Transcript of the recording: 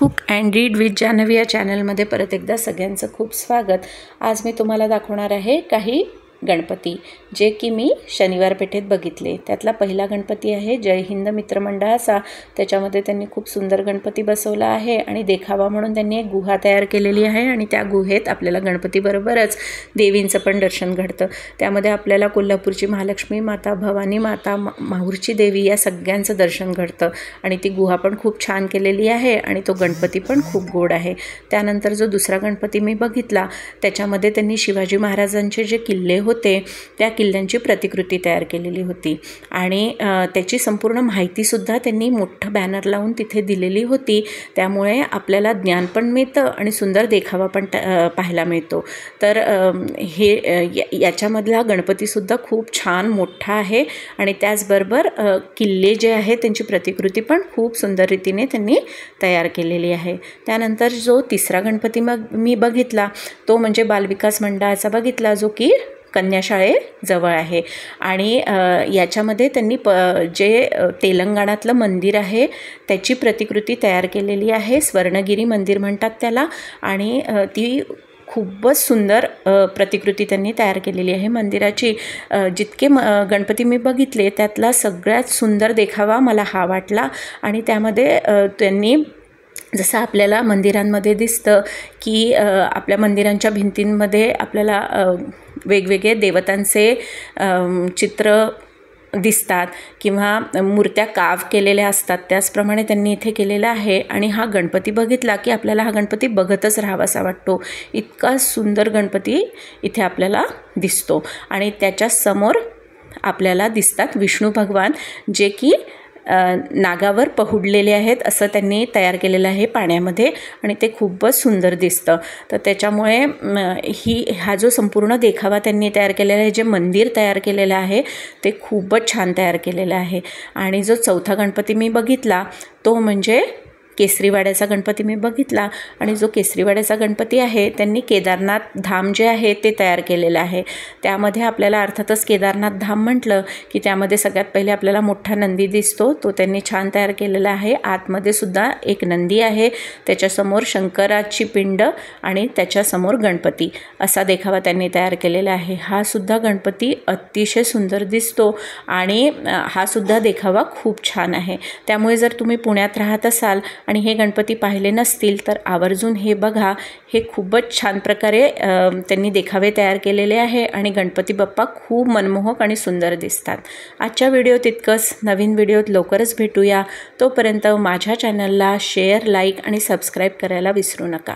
Cook and read with Janhavi या चॅनलमध्ये परत एकदा सगळ्यांचं खूप स्वागत। आज मी तुम्हाला दाखवणार आहे काही गणपती जे की मी शनिवार पेठेत बघितले। त्यातला पहिला गणपती आहे जय हिंद मित्रमंडळाचा। त्याच्यामध्ये त्यांनी खूप सुंदर गणपती बसवला आहे आणि देखावा म्हणून त्यांनी एक गुहा तयार केलेली आहे आणि त्या गुहेत आपल्याला गणपती बरोबरच देवींचं पण दर्शन घडतं। त्यामध्ये आपल्याला कोल्हापूरची महालक्ष्मी माता, भवानी माता, माहूरची देवी या सगळ्यांचं दर्शन घडतं आणि ती गुहा पण खूप छान केलेली आहे आणि तो गणपती पण खूप गोड आहे। त्यानंतर जो दुसरा गणपती मी बघितला त्याच्यामध्ये त्यांनी शिवाजी महाराजांचे जे किल्ले होते त्या किल्ल्यांची प्रतिकृती तयार केलेली होती आणि त्याची संपूर्ण माहिती सुद्धा त्यांनी मोठं बॅनर लावून तिथे दिलेली होती। त्यामुळे आपल्याला ज्ञान पण मिळतं आणि सुंदर देखावा पण पाहायला मिळतो। तर हे याच्यामधला गणपती सुद्धा खूप छान मोठा आहे आणि त्याचबरोबर किल्ले जे आहेत त्यांची प्रतिकृती पण खूप सुंदर रीतीने त्यांनी तयार केलेली आहे। त्यानंतर जो तिसरा गणपती मी बघितला तो म्हणजे बालविकास मंडळाचा बघितला, जो की कन्याशाळेजवळ आहे आणि याच्यामध्ये त्यांनी जे तेलंगणातलं मंदिर आहे त्याची प्रतिकृती तयार केलेली आहे। स्वर्णगिरी मंदिर म्हणतात त्याला आणि ती खूपच सुंदर प्रतिकृती त्यांनी तयार केलेली आहे मंदिराची। जितके गणपती मी बघितले त्यातला सगळ्यात सुंदर देखावा मला हा वाटला आणि त्यामध्ये त्यांनी जसं आपल्याला मंदिरांमध्ये दिसतं की आपल्या मंदिरांच्या भिंतींमध्ये आपल्याला वेगवेगळे देवतांचे चित्र दिसतात किंवा मूर्त्या काव केलेल्या असतात, त्याचप्रमाणे त्यांनी इथे केलेलं आहे आणि हा गणपती बघितला की आपल्याला हा गणपती बघतच राहावासा वाटतो। इतका सुंदर गणपती इथे आपल्याला दिसतो आणि त्याच्या समोर आपल्याला दिसतात विष्णू भगवान जे की नागावर पहुडलेले आहेत असं त्यांनी तयार केलेलं आहे पाण्यामध्ये आणि ते खूपच सुंदर दिसतं। तर त्याच्यामुळे हा जो संपूर्ण देखावा त्यांनी तयार केलेला आहे, जे मंदिर तयार केलेलं आहे ते खूपच छान तयार केलेलं आहे। आणि जो चौथा गणपती मी बघितला तो म्हणजे केसरीवाड्याचा गणपती मी बघितला आणि जो केसरीवाड्याचा गणपती आहे त्यांनी केदारनाथ धाम जे आहे ते तयार केलेलं आहे। त्यामध्ये आपल्याला अर्थातच केदारनाथ धाम म्हटलं की त्यामध्ये सगळ्यात पहिले आपल्याला मोठा नंदी दिसतो, तो त्यांनी छान तयार केलेला आहे। आतमध्ये सुद्धा एक नंदी आहे, त्याच्यासमोर शंकराची पिंड आणि त्याच्यासमोर गणपती असा देखावा त्यांनी तयार केलेला आहे। हा सुद्धा गणपती अतिशय सुंदर दिसतो आणि हा सुद्धा देखावा खूप छान आहे। त्यामुळे जर तुम्ही पुण्यात राहत असाल आणि हे गणपती पाहिले नसतील तर आवर्जून हे बघा। हे खूपच छान प्रकारे त्यांनी देखावे तयार केलेले आहे आणि गणपती बाप्पा खूप मनमोहक आणि सुंदर दिसतात। आजच्या व्हिडिओत इतकंच। नवीन व्हिडिओत लवकरच भेटूया। तोपर्यंत माझ्या चॅनलला शेअर, लाईक आणि सबस्क्राईब करायला विसरू नका।